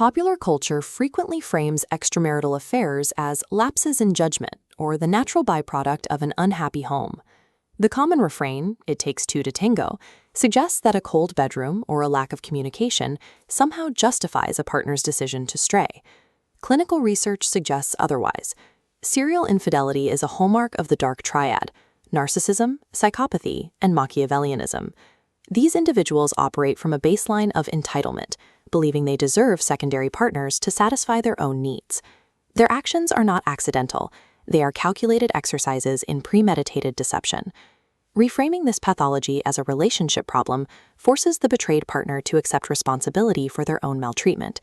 Popular culture frequently frames extramarital affairs as lapses in judgment or the natural byproduct of an unhappy home. The common refrain, "It takes two to tango," suggests that a cold bedroom or a lack of communication somehow justifies a partner's decision to stray. Clinical research suggests otherwise. Serial infidelity is a hallmark of the dark triad: narcissism, psychopathy, and Machiavellianism. These individuals operate from a baseline of entitlement, believing they deserve secondary partners to satisfy their own needs. Their actions are not accidental. They are calculated exercises in premeditated deception. Reframing this pathology as a relationship problem forces the betrayed partner to accept responsibility for their own maltreatment.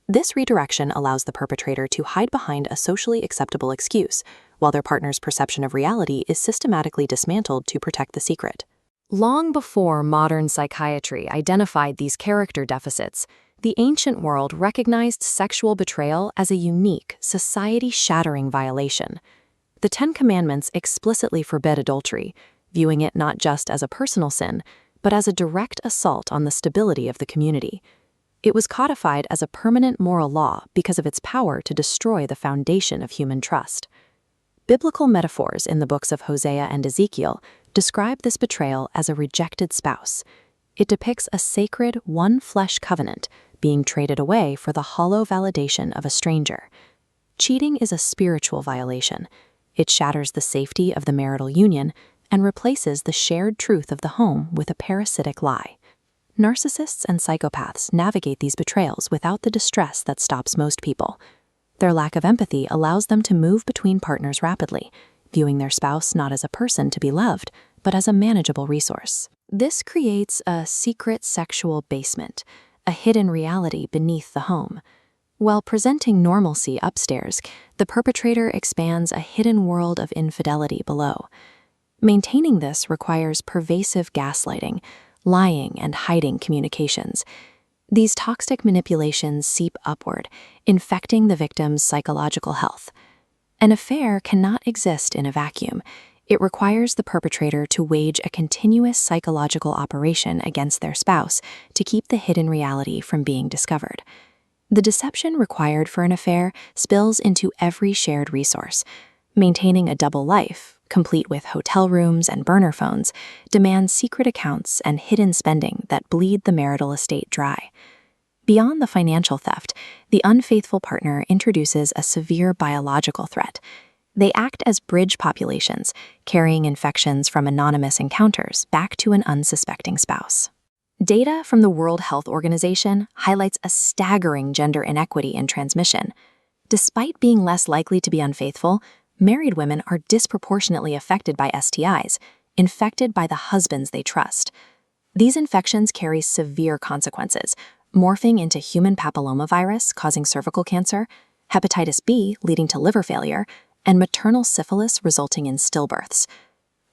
This redirection allows the perpetrator to hide behind a socially acceptable excuse, while their partner's perception of reality is systematically dismantled to protect the secret. Long before modern psychiatry identified these character deficits, the ancient world recognized sexual betrayal as a unique, society-shattering violation. The Ten Commandments explicitly forbid adultery, viewing it not just as a personal sin, but as a direct assault on the stability of the community. It was codified as a permanent moral law because of its power to destroy the foundation of human trust. Biblical metaphors in the books of Hosea and Ezekiel describe this betrayal as a rejected spouse. It depicts a sacred one-flesh covenant being traded away for the hollow validation of a stranger. Cheating is a spiritual violation. It shatters the safety of the marital union and replaces the shared truth of the home with a parasitic lie. Narcissists and psychopaths navigate these betrayals without the distress that stops most people. Their lack of empathy allows them to move between partners rapidly, viewing their spouse not as a person to be loved, but as a manageable resource. This creates a secret sexual basement, a hidden reality beneath the home. While presenting normalcy upstairs, the perpetrator expands a hidden world of infidelity below. Maintaining this requires pervasive gaslighting, lying, and hiding communications. These toxic manipulations seep upward, infecting the victim's psychological health. An affair cannot exist in a vacuum. It requires the perpetrator to wage a continuous psychological operation against their spouse to keep the hidden reality from being discovered. The deception required for an affair spills into every shared resource. Maintaining a double life, complete with hotel rooms and burner phones, demands secret accounts and hidden spending that bleed the marital estate dry. Beyond the financial theft, the unfaithful partner introduces a severe biological threat. They act as bridge populations, carrying infections from anonymous encounters back to an unsuspecting spouse. Data from the World Health Organization highlights a staggering gender inequity in transmission. Despite being less likely to be unfaithful, married women are disproportionately affected by STIs, infected by the husbands they trust. These infections carry severe consequences, morphing into human papillomavirus causing cervical cancer, hepatitis B leading to liver failure, and maternal syphilis resulting in stillbirths.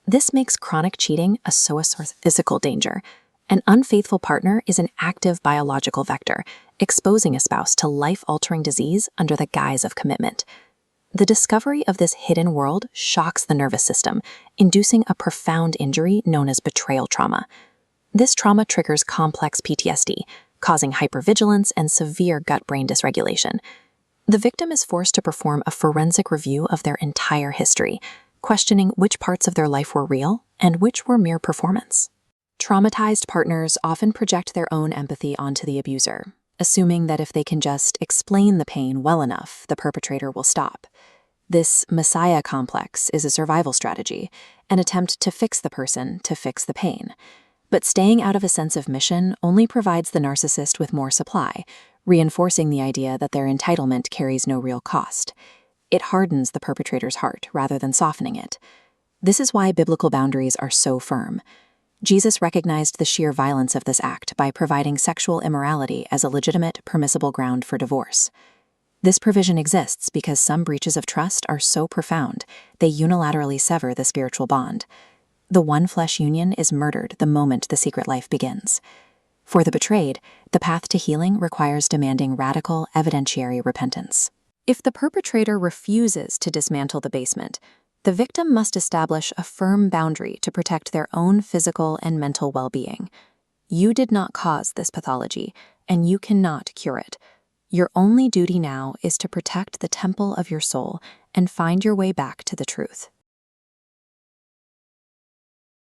This makes chronic cheating a source of physical danger. An unfaithful partner is an active biological vector, exposing a spouse to life-altering disease under the guise of commitment. The discovery of this hidden world shocks the nervous system, inducing a profound injury known as betrayal trauma. This trauma triggers complex PTSD, causing hypervigilance and severe gut-brain dysregulation. The victim is forced to perform a forensic review of their entire history, questioning which parts of their life were real and which were mere performance. Traumatized partners often project their own empathy onto the abuser, assuming that if they can just explain the pain well enough, the perpetrator will stop. This messiah complex is a survival strategy, an attempt to fix the person to fix the pain. But staying out of a sense of mission only provides the narcissist with more supply, reinforcing the idea that their entitlement carries no real cost. It hardens the perpetrator's heart rather than softening it. This is why biblical boundaries are so firm. Jesus recognized the sheer violence of this act by providing sexual immorality as a legitimate, permissible ground for divorce. This provision exists because some breaches of trust are so profound, they unilaterally sever the spiritual bond. The one-flesh union is murdered the moment the secret life begins. For the betrayed, the path to healing requires demanding radical, evidentiary repentance. If the perpetrator refuses to dismantle the basement, the victim must establish a firm boundary to protect their own physical and mental well-being. You did not cause this pathology, and you cannot cure it. Your only duty now is to protect the temple of your soul and find your way back to the truth.